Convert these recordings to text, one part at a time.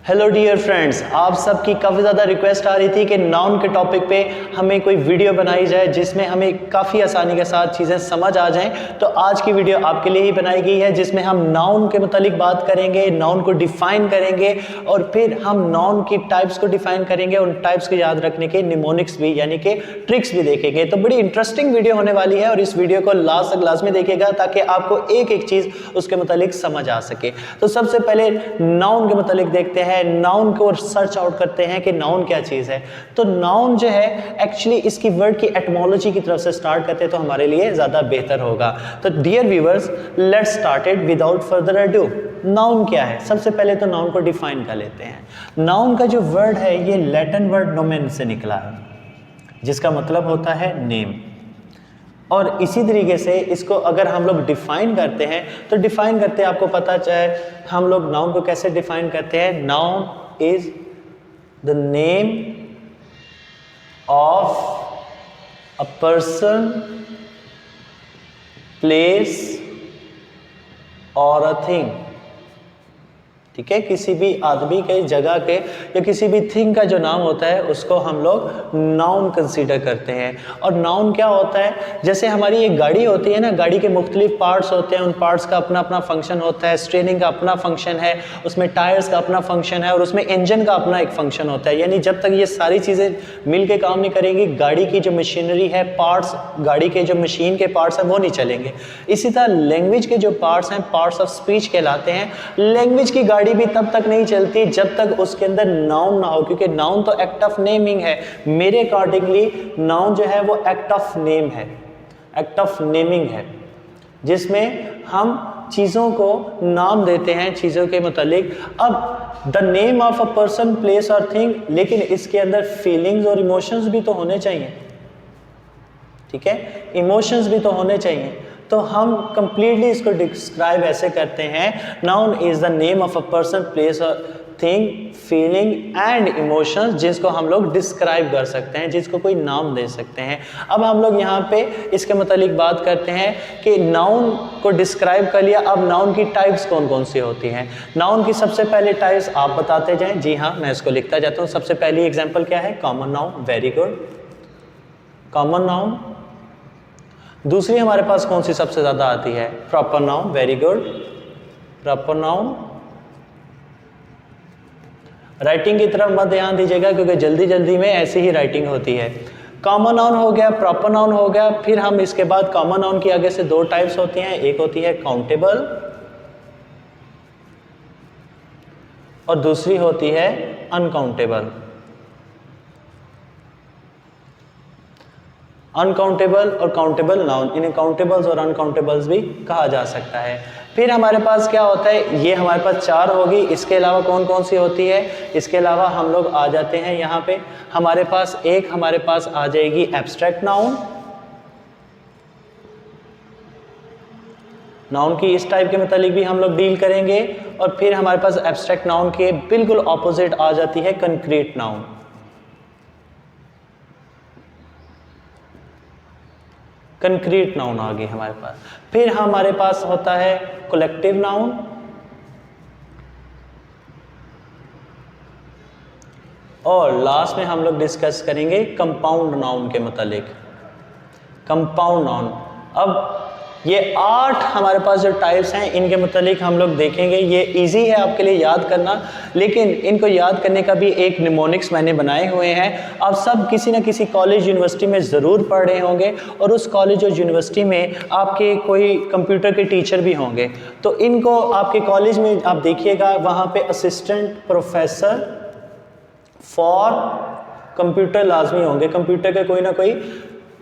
Hello dear friends, आप सबकी काफ़ी ज़्यादा रिक्वेस्ट आ रही थी कि नाउन के टॉपिक पे हमें कोई वीडियो बनाई जाए जिसमें हमें काफ़ी आसानी के साथ चीज़ें समझ आ जाएं। तो आज की वीडियो आपके लिए ही बनाई गई है जिसमें हम नाउन के मुतालिक बात करेंगे, नाउन को डिफ़ाइन करेंगे और फिर हम नाउन की टाइप्स को डिफ़ाइन करेंगे, उन टाइप्स को याद रखने के निमोनिक्स भी यानी कि ट्रिक्स भी देखेंगे। तो बड़ी इंटरेस्टिंग वीडियो होने वाली है और इस वीडियो को लास्ट तक लाजमी देखिएगा ताकि आपको एक एक चीज़ उसके मुतालिक समझ आ सके। तो सबसे पहले नाउन के मुतालिक देखते हैं, नाउन को सर्च आउट करते हैं कि नाउन क्या चीज है। तो नाउन जो है एक्चुअली इसकी वर्ड की एटमोलॉजी की तरफ से स्टार्ट करते हैं तो हमारे लिए ज्यादा बेहतर होगा। तो dear viewers, let's start it without further ado. Noun क्या है? सबसे पहले तो नाउन को डिफाइन कर लेते हैं। नाउन का जो वर्ड है ये लैटिन वर्ड नोमेन से निकला है जिसका मतलब होता है नेम। और इसी तरीके से इसको अगर हम लोग डिफाइन करते हैं तो डिफाइन करते हैं, आपको पता चाहे हम लोग नाउन को कैसे डिफाइन करते हैं। Noun is the name of a person, place और अ थिंग। ठीक है, किसी भी आदमी के, जगह के या किसी भी थिंग का जो नाम होता है उसको हम लोग नाउन कंसीडर करते हैं। और नाउन क्या होता है? जैसे हमारी एक गाड़ी होती है ना, गाड़ी के मुख्तलिफ पार्ट्स होते हैं, उन पार्ट्स का अपना अपना फंक्शन होता है। स्टीयरिंग का अपना फंक्शन है, उसमें टायर्स का अपना फंक्शन है और उसमें इंजन का अपना एक फंक्शन होता है। यानी जब तक ये सारी चीज़ें मिल के काम नहीं करेंगी, गाड़ी की जो मशीनरी है, पार्ट्स, गाड़ी के जो मशीन के पार्ट्स हैं वो नहीं चलेंगे। इसी तरह लैंग्वेज के जो पार्ट्स हैं, पार्ट्स ऑफ स्पीच कहलाते हैं। लैंग्वेज की गाड़ी भी तब तक नहीं चलती जब तक उसके अंदर नाउन ना हो, क्योंकि नाउन तो एक्ट ऑफ नेमिंग है। मेरे अकॉर्डिंगली नाउन जो है वो एक्ट ऑफ नेम है, एक्ट ऑफ नेमिंग है, जिसमें हम चीज़ों को नाम देते हैं चीज़ों के मुतालिक। अब the name of a person, place और थिंग, लेकिन इसके अंदर फीलिंग्स और इमोशंस भी तो होने चाहिए। ठीक है, इमोशंस भी तो होने चाहिए। तो हम कंप्लीटली इसको डिस्क्राइब ऐसे करते हैं, noun is the name of a person, place और थिंग, फीलिंग एंड इमोशंस, जिसको हम लोग डिस्क्राइब कर सकते हैं, जिसको कोई नाम दे सकते हैं। अब हम लोग यहाँ पे इसके मुतालिक बात करते हैं कि नाउन को डिस्क्राइब कर लिया, अब नाउन की टाइप्स कौन कौन सी होती हैं। नाउन की सबसे पहले टाइप्स आप बताते जाएं। जी हाँ, मैं इसको लिखता जाता हूँ। सबसे पहली एग्जाम्पल क्या है? Common noun. Very good, common noun. दूसरी हमारे पास कौन सी सबसे ज्यादा आती है? Proper noun. Very good, proper noun. Writing की तरफ मत ध्यान दीजिएगा क्योंकि जल्दी जल्दी में ऐसी ही राइटिंग होती है। कॉमन नाउन हो गया, प्रॉपर नाउन हो गया। फिर हम इसके बाद कॉमन नाउन की आगे से दो टाइप्स होती हैं, एक होती है काउंटेबल और दूसरी होती है अनकाउंटेबल। अनकाउंटेबल और काउंटेबल नाउन, इन्हें काउंटेबल्स और अनकाउंटेबल्स भी कहा जा सकता है। फिर हमारे पास क्या होता है? ये हमारे पास चार होगी। इसके अलावा कौन कौन सी होती है? इसके अलावा हम लोग आ जाते हैं यहाँ पे, हमारे पास आ जाएगी एब्स्ट्रैक्ट नाउन। नाउन की इस टाइप के मुतालिक भी हम लोग डील करेंगे। और फिर हमारे पास एब्स्ट्रैक्ट नाउन के बिल्कुल ऑपोजिट आ जाती है कंक्रीट नाउन। कंक्रीट नाउन आ गई हमारे पास। फिर हमारे पास होता है कलेक्टिव नाउन और लास्ट में हम लोग डिस्कस करेंगे कंपाउंड नाउन के मुतालिक। कंपाउंड नाउन, अब ये 8 हमारे पास जो टाइप्स हैं इनके मुतालिक हम लोग देखेंगे। ये इजी है आपके लिए याद करना, लेकिन इनको याद करने का भी एक निमोनिक्स मैंने बनाए हुए हैं। आप सब किसी न किसी कॉलेज यूनिवर्सिटी में ज़रूर पढ़ रहे होंगे और उस कॉलेज और यूनिवर्सिटी में आपके कोई कंप्यूटर के टीचर भी होंगे। तो इनको आपके कॉलेज में आप देखिएगा, वहाँ पे असिस्टेंट प्रोफेसर फॉर कंप्यूटर लाजमी होंगे। कंप्यूटर के कोई ना कोई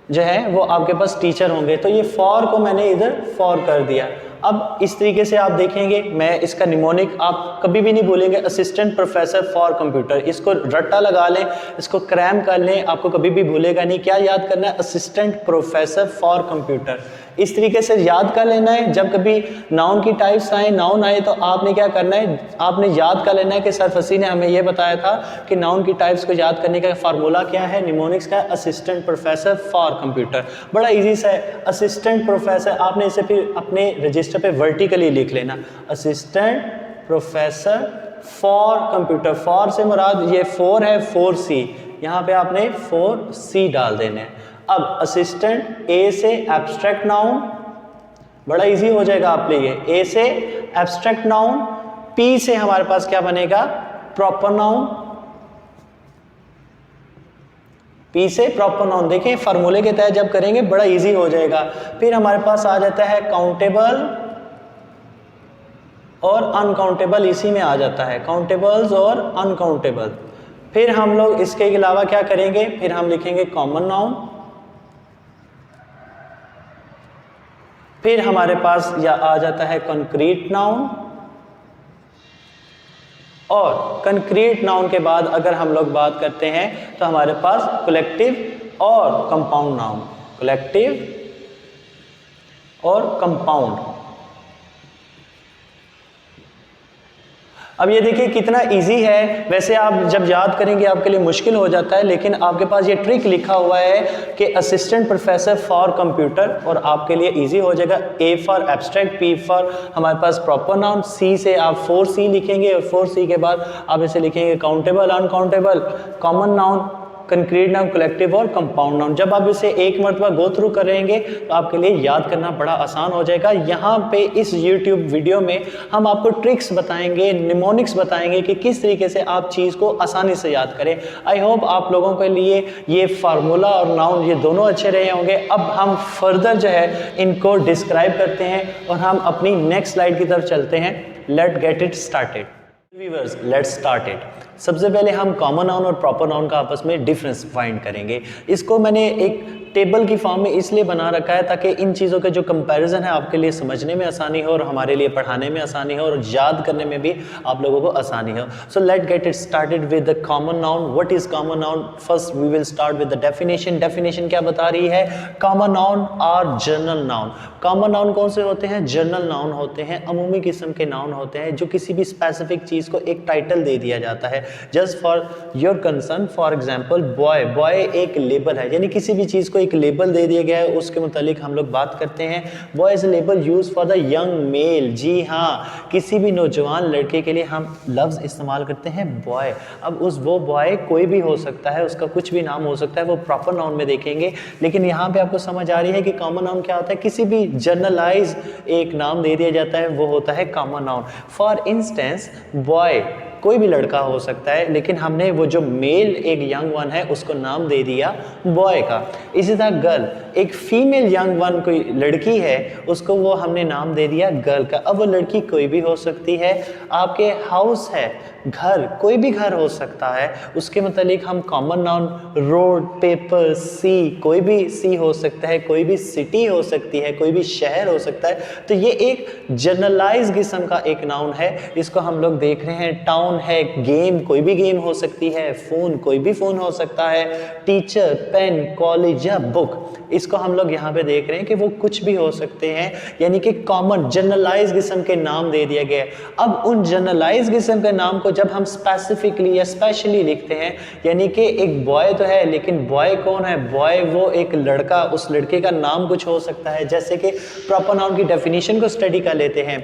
जो है वो आपके पास टीचर होंगे। तो ये फॉर को मैंने इधर फॉर कर दिया। अब इस तरीके से आप देखेंगे, मैं इसका निमोनिक आप कभी भी नहीं भूलेंगे, असिस्टेंट प्रोफेसर फॉर कंप्यूटर। इसको रट्टा लगा लें, इसको क्रैम कर लें, आपको कभी भी भूलेगा नहीं। क्या याद करना है? Assistant professor for computer. इस तरीके से याद कर लेना है। जब कभी नाउन की टाइप्स आए, नाउन आए, तो आपने क्या करना है? आपने याद कर लेना है कि सरफसी ने हमें यह बताया था कि नाउन की टाइप्स को याद करने का फार्मूला क्या है, निमोनिक्स का, असिस्टेंट प्रोफेसर फॉर कंप्यूटर। बड़ा इजी सा है, असिस्टेंट प्रोफेसर। आपने इसे फिर अपने रजिस्टर पे वर्टिकली लिख लेना, assistant professor for computer, for से मुराद ये 4 है, 4C, यहाँ पे आपने 4C डाल देने हैं। अब असिस्टेंट, ए से एब्स्ट्रैक्ट नाउन, बड़ा इजी हो जाएगा आप लिए, ए से एब्स्ट्रैक्ट नाउन, पी से हमारे पास क्या बनेगा, प्रॉपर नाउन, पी से प्रॉपर नाउन। देखें फार्मूले के तहत जब करेंगे बड़ा इजी हो जाएगा। फिर हमारे पास आ जाता है काउंटेबल और अनकाउंटेबल, इसी में आ जाता है काउंटेबल्स और अनकाउंटेबल। फिर हम लोग इसके अलावा क्या करेंगे, फिर हम लिखेंगे कॉमन नाउन, फिर हमारे पास या आ जाता है कंक्रीट नाउन, और कंक्रीट नाउन के बाद अगर हम लोग बात करते हैं तो हमारे पास कलेक्टिव और कंपाउंड नाउन, कलेक्टिव और कंपाउंड। अब ये देखिए कितना इजी है, वैसे आप जब याद करेंगे आपके लिए मुश्किल हो जाता है, लेकिन आपके पास ये ट्रिक लिखा हुआ है कि असिस्टेंट प्रोफेसर फॉर कंप्यूटर, और आपके लिए इजी हो जाएगा। A for abstract, P for हमारे पास प्रॉपर नाउन, सी से आप 4C लिखेंगे और 4C के बाद आप इसे लिखेंगे countable, uncountable, common noun, concrete noun, collective और कंपाउंड नाउन। जब आप इसे एक मरतबा गो थ्रू करेंगे तो आपके लिए याद करना बड़ा आसान हो जाएगा। यहाँ पे इस YouTube वीडियो में हम आपको ट्रिक्स बताएंगे, निमोनिक्स बताएंगे कि किस तरीके से आप चीज़ को आसानी से याद करें। आई होप आप लोगों के लिए ये फार्मूला और नाउन ये दोनों अच्छे रहे होंगे। अब हम फर्दर जो है इनको डिस्क्राइब करते हैं और हम अपनी नेक्स्ट स्लाइड की तरफ चलते हैं। Late get it started. Viewers, let's start it. सबसे पहले हम कॉमन नाउन और प्रॉपर नाउन का आपस में डिफरेंस फाइंड करेंगे। इसको मैंने एक टेबल की फॉर्म में इसलिए बना रखा है ताकि इन चीज़ों के जो कंपैरिजन है आपके लिए समझने में आसानी हो और हमारे लिए पढ़ाने में आसानी हो और याद करने में भी आप लोगों को आसानी हो। So let get it started with the common noun. What is common noun? First we will start with the definition. Definition क्या बता रही है? Common noun are general noun. Common noun कौन से होते हैं? जनरल नाउन होते हैं, अमूमी किस्म के नाउन होते हैं जो किसी भी स्पेसिफिक चीज़ को एक टाइटल दे दिया जाता है। Just for your concern, for example boy, boy एक लेबल है, यानी किसी भी चीज़ को एक लेबल दे दिया गया है, उसके मुतालिक हम लोग बात करते हैं। Boy is label use for the young male. जी हाँ, किसी भी नौजवान लड़के के लिए हम लफ्ज़ इस्तेमाल करते हैं बॉय। अब वो बॉय कोई भी हो सकता है, उसका कुछ भी नाम हो सकता है, वो प्रॉपर नाउन में देखेंगे। लेकिन यहाँ पे आपको समझ आ रही है कि कॉमन नाउन क्या होता है? किसी भी जनरलाइज एक नाम दे दिया जाता है, वो होता है common noun. For instance boy कोई भी लड़का हो सकता है, लेकिन हमने वो जो मेल एक यंग वन है उसको नाम दे दिया बॉय का। इसी तरह गर्ल, एक फीमेल यंग वन कोई लड़की है, उसको वो हमने नाम दे दिया गर्ल का। अब वो लड़की कोई भी हो सकती है। आपके हाउस है, घर, कोई भी घर हो सकता है, उसके मुतालिक हम कॉमन नाउन रोड, पेपर, सी, कोई भी सी हो सकता है, कोई भी सिटी हो सकती है, कोई भी शहर हो सकता है। तो ये एक जनरलाइज किस्म का एक नाउन है, इसको हम लोग देख रहे हैं। टाउन है, गेम, कोई भी गेम हो सकती है, फोन, कोई भी फोन हो सकता है, टीचर, पेन, कॉलेज या बुक, इसको हम लोग यहाँ पे देख रहे हैं कि वो कुछ भी हो सकते हैं, यानी कि कॉमन जनरलाइज किस्म के नाम दे दिया गया। अब उन जनरलाइज किस्म के नाम को जब हम स्पेसिफिकली या स्पेशली लिखते हैं, यानी कि एक बॉय तो है, लेकिन बॉय कौन है? बॉय वो एक लड़का, उस लड़के का नाम कुछ हो सकता है। जैसे कि प्रॉपर नाउन की डेफिनेशन को स्टडी कर लेते हैं।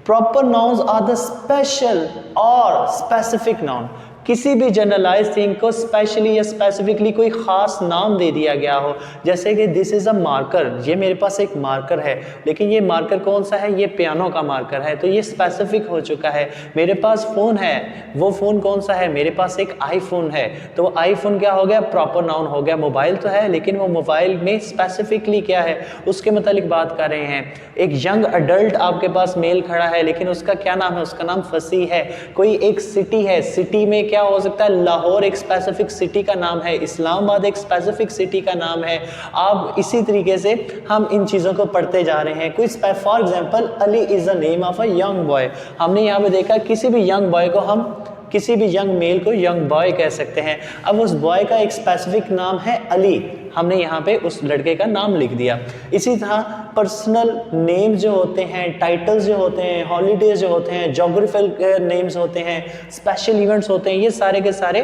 Proper nouns are the special और स्पेसिफिक नाउन। किसी भी जनरलाइज थिंग को स्पेशली या स्पेसिफिकली कोई ख़ास नाम दे दिया गया हो। जैसे कि दिस इज़ अ मार्कर, ये मेरे पास एक मार्कर है, लेकिन ये मार्कर कौन सा है? ये पियानो का मार्कर है, तो ये स्पेसिफिक हो चुका है। मेरे पास फ़ोन है, वो फ़ोन कौन सा है? मेरे पास एक आईफोन है, तो वो आईफोन क्या हो गया? प्रॉपर नाउन हो गया। मोबाइल तो है, लेकिन वो मोबाइल में स्पेसिफिकली क्या है उसके मतलब बात कर रहे हैं। एक यंग अडल्ट आपके पास मेल खड़ा है, लेकिन उसका क्या नाम है? उसका नाम फसी है। कोई एक सिटी है, सिटी में क्या हो सकता है? लाहौर एक स्पेसिफिक सिटी का नाम है, इस्लामाबाद एक स्पेसिफिक सिटी का नाम है। आप इसी तरीके से हम इन चीज़ों को पढ़ते जा रहे हैं। कोई for example Ali is the name of a young boy. हमने यहाँ पे देखा किसी भी यंग बॉय को हम, किसी भी यंग मेल को यंग बॉय कह सकते हैं। अब उस बॉय का एक स्पेसिफिक नाम है अली, हमने यहाँ पे उस लड़के का नाम लिख दिया। इसी तरह पर्सनल नेम जो होते हैं, टाइटल्स जो होते हैं, हॉलीडेज जो होते हैं, जोग्राफिकल नेम्स होते हैं, स्पेशल इवेंट्स होते हैं, ये सारे के सारे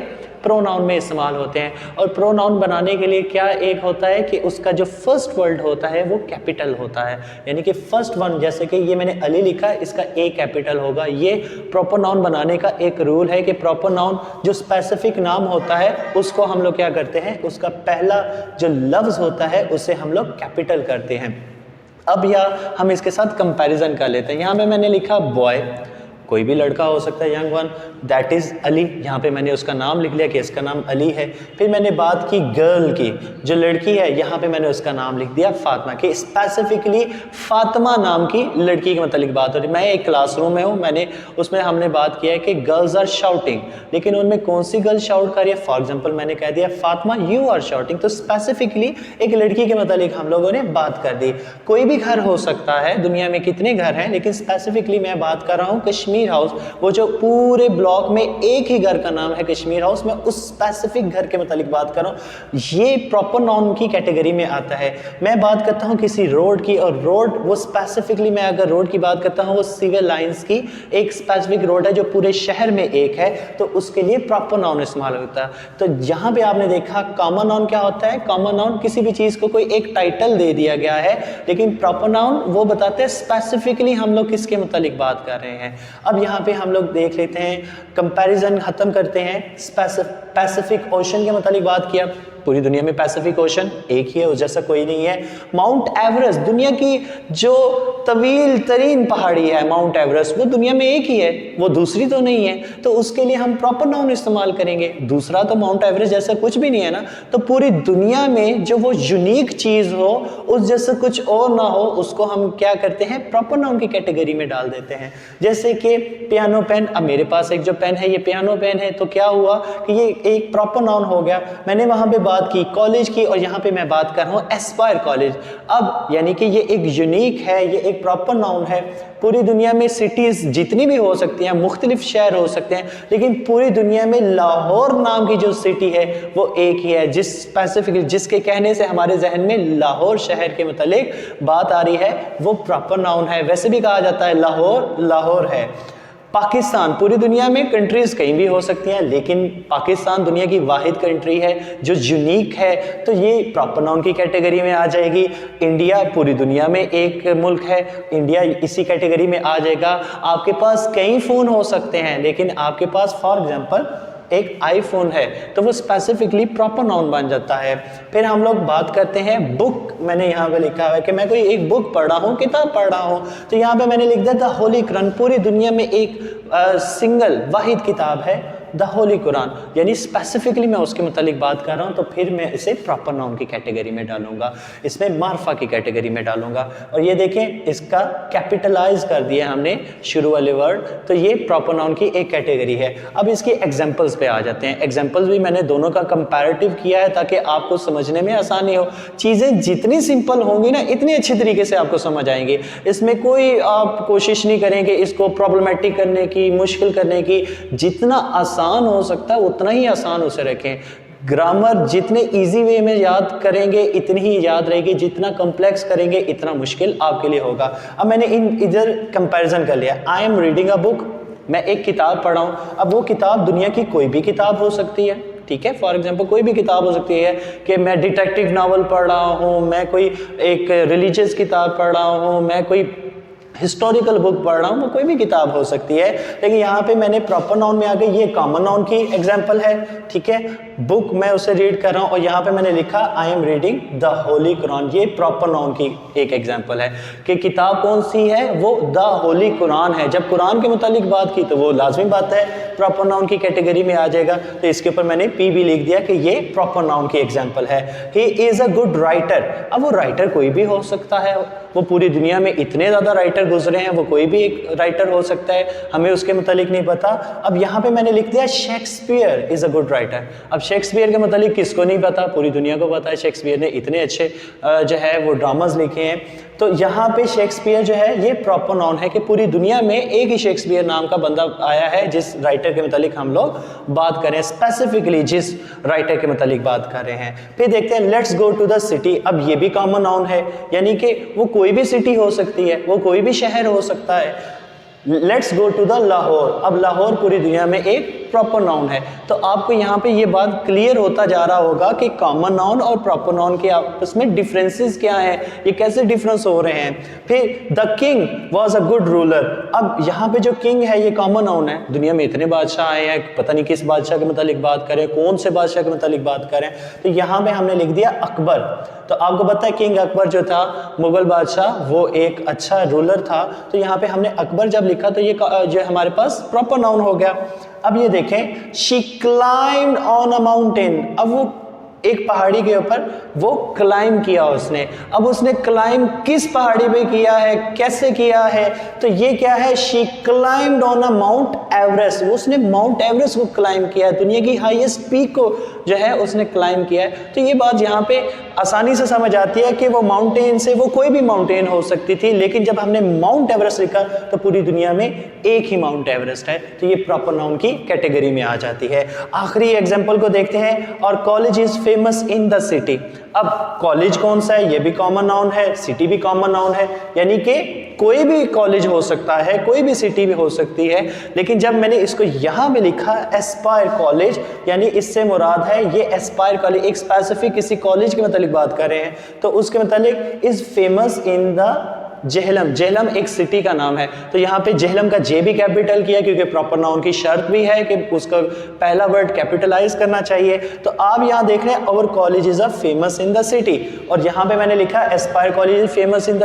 प्रोनाउन में इस्तेमाल होते हैं। और प्रोनाउन बनाने के लिए क्या एक होता है कि उसका जो फर्स्ट वर्ड होता है वो कैपिटल होता है, यानी कि फर्स्ट वन, जैसे कि ये मैंने अली लिखा है, इसका ए कैपिटल होगा। ये प्रॉपर नाउन बनाने का एक रूल है कि प्रॉपर नाउन जो स्पेसिफिक नाम होता है उसको हम लोग क्या करते हैं, उसका पहला जो लफ्ज होता है उसे हम लोग कैपिटल करते हैं। अब यह हम इसके साथ कंपैरिजन कर लेते हैं। यहाँ पे मैंने लिखा बॉय, कोई भी लड़का हो सकता है, young one, that is Ali. यहाँ पे मैंने उसका नाम लिख लिया कि इसका नाम अली है। फिर मैंने बात की गर्ल की, जो लड़की है, यहाँ पे मैंने उसका नाम लिख दिया फातिमा, कि स्पेसिफिकली फातिमा नाम की लड़की के मतलब बात हो रही। मैं एक क्लासरूम में हूँ, उसमें हमने बात किया है कि गर्ल्स आर शाउटिंग, लेकिन उनमें कौन सी गर्ल शाउट कर रही है? फॉर एग्जाम्पल मैंने कह दिया फातिमा यू आर शाउटिंग, तो स्पेसिफिकली एक लड़की के मतलब हम लोगों ने बात कर दी। कोई भी घर हो सकता है, दुनिया में कितने घर हैं, लेकिन स्पेसिफिकली मैं बात कर रहा हूँ कश्मीर हाउस, वो जो पूरे ब्लॉक में एक ही घर का नाम है कश्मीर हाउस, मैं उस स्पेसिफिक घर के मतलब बात कर रहा हूँ। ये प्रॉपर नाउन की कैटेगरी में आता है। मैं बात करता हूँ किसी रोड की, और रोड वो स्पेसिफिकली, मैं अगर रोड की बात करता हूँ वो सिविल लाइंस की एक स्पेसिफिक रोड है जो पूरे शहर में एक है, तो उसके लिए प्रॉपर नाउन इस्तेमाल होता है। तो यहाँ पे आपने देखा कॉमन नाउन क्या होता है। कॉमन नाउन किसी भी चीज को कोई एक टाइटल दे दिया गया है, लेकिन प्रॉपर नाउन वो बताते हैं स्पेसिफिकली हम लोग किसके मुतालिक बात कर रहे हैं। अब यहाँ पे हम लोग देख लेते हैं, कंपैरिजन खत्म करते हैं। पैसिफिक ओशन के मुतालिक बात किया, पूरी दुनिया में पैसिफिक ओशन एक ही है, उस जैसा कोई नहीं है। माउंट एवरेस्ट, दुनिया की जो तवील तरीन पहाड़ी है माउंट एवरेस्ट, वो दुनिया में एक ही है, वो दूसरी तो नहीं है, तो उसके लिए हम प्रॉपर नाउन इस्तेमाल करेंगे। दूसरा तो माउंट एवरेस्ट जैसा कुछ भी नहीं है ना, तो पूरी दुनिया में जो वो यूनिक चीज हो, उस जैसा कुछ और ना हो, उसको हम क्या करते हैं, प्रॉपर नाउन की कैटेगरी में डाल देते हैं। जैसे कि पियानो पेन, अब मेरे पास एक जो पेन है ये पियानो पेन है, तो क्या हुआ कि ये एक प्रॉपर नाउन हो गया। मैंने वहां पे बात की कॉलेज की, और यहाँ पे मैं बात कर रहा हूँ एस्पायर कॉलेज। अब यानी कि ये एक यूनिक है, ये एक प्रॉपर नाउन है। पूरी दुनिया में सिटीज जितनी भी हो सकती हैं, मुख्तलिफ शहर हो सकते हैं, लेकिन पूरी दुनिया में लाहौर नाम की जो सिटी है वो एक ही है, जिस स्पेसिफिक जिसके कहने से हमारे जहन में लाहौर शहर के मुतालिक बात आ रही है, वो प्रॉपर नाउन है। वैसे भी कहा जाता है लाहौर लाहौर है। पाकिस्तान, पूरी दुनिया में कंट्रीज कहीं भी हो सकती हैं, लेकिन पाकिस्तान दुनिया की वाहिद कंट्री है जो यूनिक है, तो ये प्रॉपर नाउन की कैटेगरी में आ जाएगी। इंडिया पूरी दुनिया में एक मुल्क है, इंडिया इसी कैटेगरी में आ जाएगा। आपके पास कई फ़ोन हो सकते हैं, लेकिन आपके पास फॉर एग्जांपल एक आईफोन है, तो वो स्पेसिफिकली प्रॉपर नाउन बन जाता है। फिर हम लोग बात करते हैं बुक। मैंने यहाँ पे लिखा है कि मैं कोई एक बुक पढ़ रहा हूँ, किताब पढ़ रहा हूँ, तो यहाँ पे मैंने लिख दिया द होली कुरान। पूरी दुनिया में एक सिंगल वाहिद किताब है द होली कुरान, यानी स्पेसिफिकली मैं उसके मुतालिक बात कर रहा हूँ, तो फिर मैं इसे प्रॉपर नाउन की कैटेगरी में डालूंगा, इसमें मार्फा की कैटेगरी में डालूंगा। और ये देखें, इसका कैपिटलाइज कर दिया हमने शुरू वाले वर्ड, तो ये प्रॉपर नाउन की एक कैटेगरी है। अब इसकी एग्जांपल्स पे आ जाते हैं। एग्जांपल्स भी मैंने दोनों का कंपैरेटिव किया है ताकि आपको समझने में आसानी हो। चीज़ें जितनी सिंपल होंगी ना, इतनी अच्छी तरीके से आपको समझ आएंगी। इसमें कोई आप कोशिश नहीं करेंगे इसको प्रॉब्लमेटिक करने की, मुश्किल करने की। जितना आसान हो सकता है उतना ही आसान उसे रखें। ग्रामर जितने इजी वे में याद करेंगे इतनी ही याद रहेगी, जितना कॉम्प्लेक्स करेंगे इतना मुश्किल आपके लिए होगा। अब मैंने इधर कंपैरिजन कर लिया। I am reading a book, मैं एक किताब पढ़ रहा हूँ। अब वो किताब दुनिया की कोई भी किताब हो सकती है, ठीक है। फॉर एग्जाम्पल कोई भी किताब हो सकती है कि मैं डिटेक्टिव नावल पढ़ रहा हूँ, मैं कोई एक रिलीजियस किताब पढ़ रहा हूँ, मैं कोई हिस्टोरिकल बुक पढ़ रहा हूँ, वो कोई भी किताब हो सकती है। लेकिन यहाँ पे मैंने प्रॉपर नाउन में आ गई, ये कॉमन नाउन की एग्जांपल है, ठीक है। बुक मैं उसे रीड कर रहा हूँ, और यहाँ पे मैंने लिखा I am reading the Holi Quran, ये प्रॉपर नाउन की एक एग्जांपल है कि किताब कौन सी है, वो द होली कुरान है। जब कुरान के मुतालिक बात की तो वो लाजमी बात है प्रॉपर नाउन की कैटेगरी में आ जाएगा, तो इसके ऊपर मैंने पी भी लिख दिया कि ये प्रॉपर नाउन की एग्जाम्पल है। He is a good writer, अब वो राइटर कोई भी हो सकता है, वो पूरी दुनिया में इतने ज़्यादा राइटर गुजरे हैं, वो कोई भी एक राइटर हो सकता है, हमें उसके मुतालिक नहीं पता। अब यहाँ पे मैंने लिख दिया Shakespeare is a good writer. अब शेक्सपियर के मुतालिक किसको नहीं पता, पूरी दुनिया को पता है। शेक्सपियर ने इतने अच्छे जो है वो ड्रामाज लिखे हैं, तो यहाँ पे शेक्सपियर जो है ये प्रॉपर नाउन है कि पूरी दुनिया में एक ही शेक्सपियर नाम का बंदा आया है जिस राइटर के मुतालिक हम लोग बात करें, स्पेसिफिकली जिस राइटर के मुतालिक बात कर रहे हैं। फिर देखते हैं let's go to the city. अब ये भी कॉमन नाउन है, यानी कि वो कोई भी सिटी हो सकती है, वो कोई भी शहर हो सकता है। Let's go to the Lahore. अब लाहौर पूरी दुनिया में एक प्रॉपर नाउन है। तो आपको यहाँ पे ये बात क्लियर होता जा रहा होगा कि कॉमन नाउन और प्रॉपर नाउन के आपस में डिफरेंसेस क्या हैं, ये कैसे डिफरेंस हो रहे हैं। फिर the king was a good ruler. अब यहाँ पे जो किंग है ये कॉमन नाउन है। दुनिया में इतने बादशाह आए हैं, पता नहीं किस बादशाह के मतलब बात करें, कौन से बादशाह के मतलब बात करें। तो यहाँ पे हमने लिख दिया अकबर। तो आपको पता है किंग अकबर जो था मुगल बादशाह, वो एक अच्छा रूलर था। तो यहाँ पे हमने अकबर जब लिखा तो ये जो हमारे पास प्रॉपर नाउन हो गया। अब ये देखें, she climbed on a mountain. अब वो एक पहाड़ी के ऊपर वो क्लाइम किया उसने। अब उसने क्लाइम किस पहाड़ी पे किया है, कैसे किया है, तो ये क्या है, she climbed on a mount Everest. उसने माउंट एवरेस्ट को क्लाइम किया है, दुनिया की हाईएस्ट पीक को जो है उसने क्लाइम किया है। तो ये बात यहाँ पे आसानी से समझ आती है कि वो माउंटेन से, वो कोई भी माउंटेन हो सकती थी, लेकिन जब हमने माउंट एवरेस्ट लिखा तो पूरी दुनिया में एक ही माउंट एवरेस्ट है। तो ये प्रॉपर नाउन की कैटेगरी में आ जाती है। आखिरी एग्जाम्पल को देखते हैं, और college is famous in the city. अब कॉलेज कौन सा है, ये भी कॉमन नाउन है, सिटी भी कॉमन नाउन है, यानी कि कोई भी कॉलेज हो सकता है, कोई भी सिटी भी हो सकती है। लेकिन जब मैंने इसको यहाँ पे लिखा एस्पायर कॉलेज, यानी इससे मुराद है ये एस्पायर कॉलेज, एक स्पेसिफिक किसी कॉलेज के मतलब बात कर रहे हैं, तो उसके मतलब is famous in the Jhelum. Jhelum एक सिटी का नाम है। तो यहाँ पे जेहलम का जे भी कैपिटल किया, क्योंकि प्रॉपर नाउन की शर्त भी है कि उसका पहला वर्ड कैपिटलाइज करना चाहिए। तो आप यहाँ देख रहे हैं our college is a famous in the city, और यहाँ पे मैंने लिखा Aspire college is famous in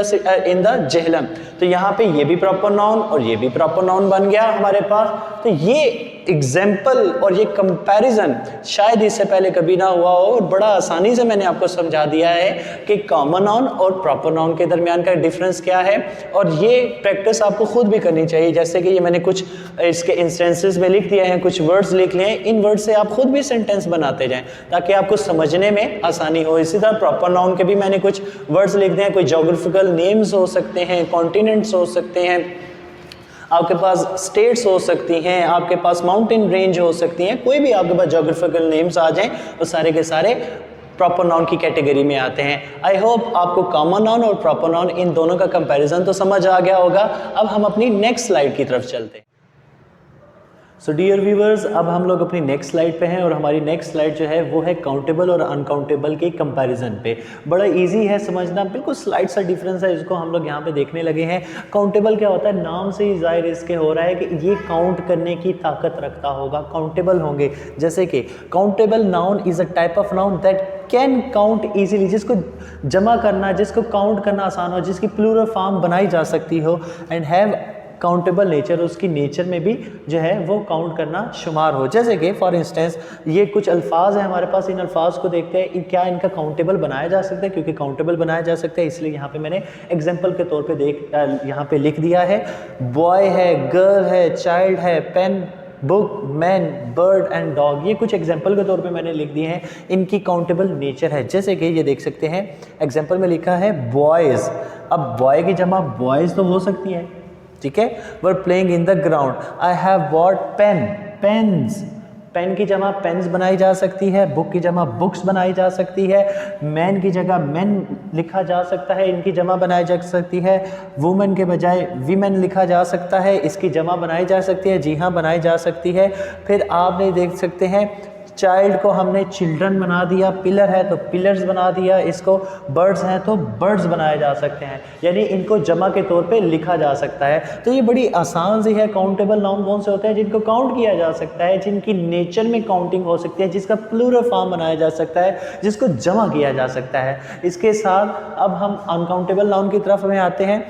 the Jhelum. तो यहाँ पे ये भी प्रॉपर नाउन और ये भी प्रॉपर नाउन बन गया हमारे पास। तो ये एग्जाम्पल और ये कंपैरिजन शायद इससे पहले कभी ना हुआ हो, और बड़ा आसानी से मैंने आपको समझा दिया है कि कॉमन नाउन और प्रॉपर नाउन के दरमियान का डिफरेंस क्या है। और ये प्रैक्टिस आपको खुद भी करनी चाहिए, जैसे कि ये मैंने कुछ इसके इंस्टेंसेस में लिख दिए हैं, कुछ वर्ड्स लिख लिए हैं, इन वर्ड से आप खुद भी सेंटेंस बनाते जाएं ताकि आपको समझने में आसानी हो। इसी तरह प्रॉपर नाउन के भी मैंने कुछ वर्ड्स लिख दिए हैं, कोई जोग्राफिकल नेम्स हो सकते हैं, कॉन्टिनेंट्स हो सकते हैं, आपके पास स्टेट्स हो सकती हैं, आपके पास माउंटेन रेंज हो सकती हैं, कोई भी आपके पास जोग्राफिकल नेम्स आ जाएं, वो सारे के सारे प्रॉपर नाउन की कैटेगरी में आते हैं। आई होप आपको कॉमन नाउन और प्रॉपर नाउन इन दोनों का कंपैरिजन तो समझ आ गया होगा। अब हम अपनी नेक्स्ट स्लाइड की तरफ चलते हैं। सो डियर व्यूवर्स, अब हम लोग अपनी नेक्स्ट स्लाइड पे हैं, और हमारी नेक्स्ट स्लाइड जो है वो है काउंटेबल और अनकाउंटेबल के कंपैरिजन पे। बड़ा इजी है समझना, बिल्कुल स्लाइड सा डिफरेंस है, इसको हम लोग यहाँ पे देखने लगे हैं। काउंटेबल क्या होता है, नाम से ही जाहिर इसके हो रहा है कि ये काउंट करने की ताकत रखता होगा, काउंटेबल होंगे। जैसे कि countable noun is a type of noun that can count easily, जिसको जमा करना, जिसको काउंट करना आसान हो, जिसकी प्लूरल फॉर्म बनाई जा सकती हो, एंड हैव काउंटेबल नेचर, उसकी नेचर में भी जो है वो काउंट करना शुमार हो। जैसे कि फॉर इंस्टेंस ये कुछ अल्फाज हैं हमारे पास, इन अल्फाज को देखते हैं क्या इनका काउंटेबल बनाया जा सकता है, क्योंकि काउंटेबल बनाया जा सकता है इसलिए यहाँ पे मैंने एग्जांपल के तौर पे यहाँ पे लिख दिया है। बॉय है, गर्ल है, चाइल्ड है, pen, book, man, bird and dog, ये कुछ एग्जाम्पल के तौर पे मैंने लिख दिए हैं, इनकी काउंटेबल नेचर है। जैसे कि ये देख सकते हैं एग्जाम्पल में लिखा है बॉयज़। अब बॉय की जमा बॉयज़ तो हो सकती है, ठीक है। Were playing in the ground, I have bought pen, pens, pen की जमा पेन्स बनाई जा सकती है, बुक की जमा बुक्स बनाई जा सकती है, मैन की जगह मैन लिखा जा सकता है, इनकी जमा बनाई जा सकती है, वुमेन के बजाय वीमेन लिखा जा सकता है, इसकी जमा बनाई जा सकती है, जी हाँ बनाई जा सकती है। फिर आपने देख सकते हैं चाइल्ड को हमने चिल्ड्रन बना दिया, पिलर है तो पिलर्स बना दिया, इसको बर्ड्स हैं तो बर्ड्स बनाए जा सकते हैं, यानी इनको जमा के तौर पे लिखा जा सकता है। तो ये बड़ी आसान सी है। काउंटेबल नाउन कौन से होते हैं, जिनको काउंट किया जा सकता है, जिनकी नेचर में काउंटिंग हो सकती है, जिसका प्लूरल फॉर्म बनाया जा सकता है, जिसको जमा किया जा सकता है। इसके साथ अब हम अनकाउंटेबल नाउन की तरफ में आते हैं।